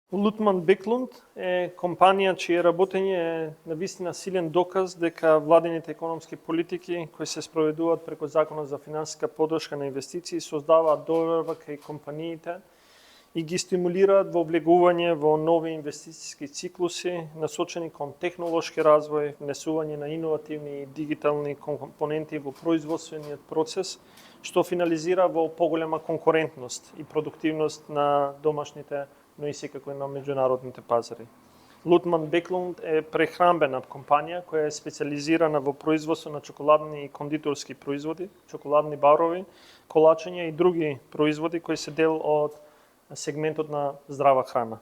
Лутман Беклунд е компанија чие работење е навистина силен доказ дека владините економски политики кои се спроведуваат преку Законот за финансиска поддршка на инвестиции создаваат доверба кај компаниите и ги стимулираат во влегување во нови инвестициски циклуси насочени кон технолошки развој, внесување на иновативни и дигитални компоненти во производствениот процес, што финализира во поголема конкурентност и продуктивност на домашните, но и секако и на меѓународните пазари. Лутман Беклунд е прехранбена компанија која е специализирана во производство на чоколадни и кондиторски производи, чоколадни барови, колачења и други производи кои се дел од сегментот на здрава храна.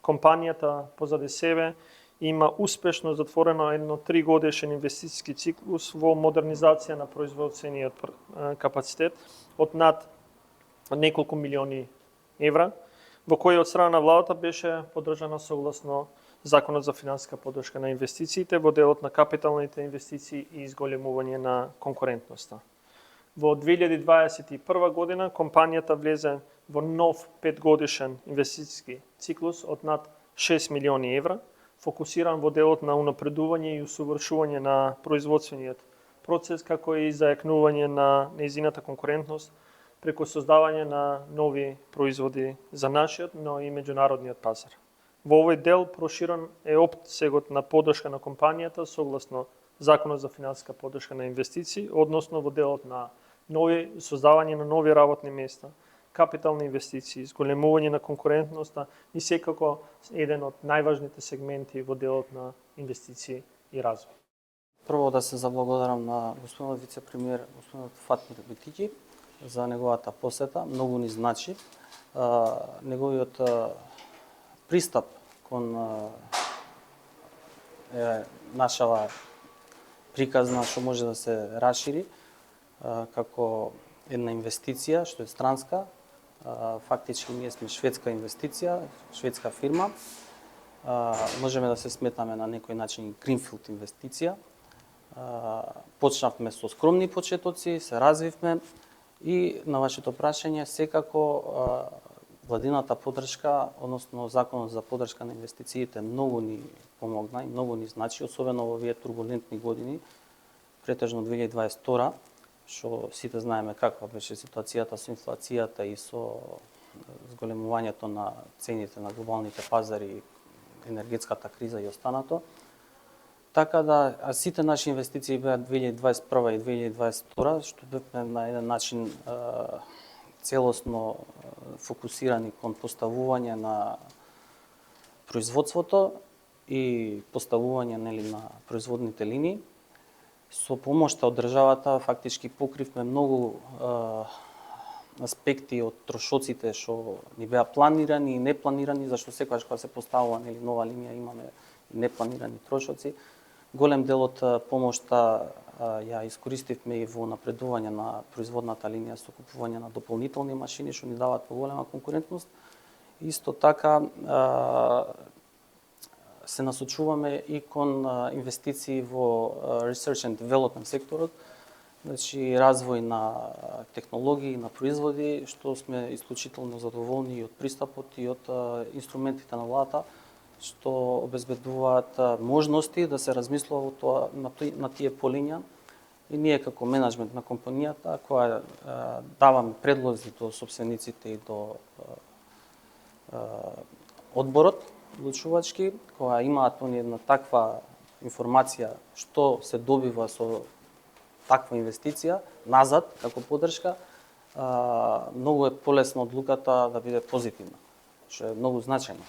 Компанијата позади себе има успешно затворено едно 3-годишен инвестициски циклус во модернизација на производствениот капацитет од над неколку милиони евра, во кој од страна на владата беше поддржана согласно Законот за финансиска поддршка на инвестициите во делот на капиталните инвестиции и изголемување на конкурентноста. Во 2021 година компанијата влезе во нов 5-годишен инвестициски циклус од над 6 милиони евра, фокусиран во делот на унапредување и усовршување на производствениот процес, како и зајакнување на нејзината конкурентност преку создавање на нови производи за нашиот, но и меѓународниот пазар. Во овој дел проширен е опсегот на поддршка на компанијата согласно Законот за финансиска поддршка на инвестиции, односно во делот на создавање на нови работни места, капитални инвестиции, зголемување на конкурентноста и секако еден од најважните сегменти во делот на инвестиции и развој. Прво да се заблагодарам на господинот вице-премиер, господинот Фатмир Битиќи, за неговата посета. Многу ни значи. Неговиот пристап кон нашава приказна што може да се расшири како една инвестиција што е странска. Фактички ние сме шведска инвестиција, шведска фирма. Можеме да се сметаме на некој начин гринфилд инвестиција. Почнавме со скромни почетоци, се развивме и на вашето прашање секако владината поддршка, односно Законот за поддршка на инвестициите многу ни помогна и многу ни значи, особено во овие турбулентни години, претежно 2022, што сите знаеме каква беше ситуацијата со инфлацијата и со зголемувањето на цените на глобалните пазари, енергетската криза и останато. Така да сите наши инвестиции беа 2021 и 2022, што бевме на еден начин целосно фокусирани кон поставување на производството и поставување на производните линии. Со помошта од државата фактички покривме многу аспекти од трошоците што ни беа планирани и непланирани, зашто секогаш кога се поставува нова линија имаме непланирани трошоци. Голем дел од помошта ја искористивме и во напредување на производната линија со купување на дополнителни машини што ни даваат поголема конкурентност. Исто така се насочуваме и кон инвестиции во research and development секторот, значи развој на технологии, на производи, што сме исклучително задоволни и од пристапот и од инструментите на владата, што обезбедуваат можности да се размислува на тие полиња. И ние како менеджмент на компанијата, која даваме предлози до сопствениците и до одборот одлучувачки, која имаат они една таква информација што се добива со таква инвестиција назад како поддршка, многу е полесна одлуката да биде позитивна, што е многу значајно.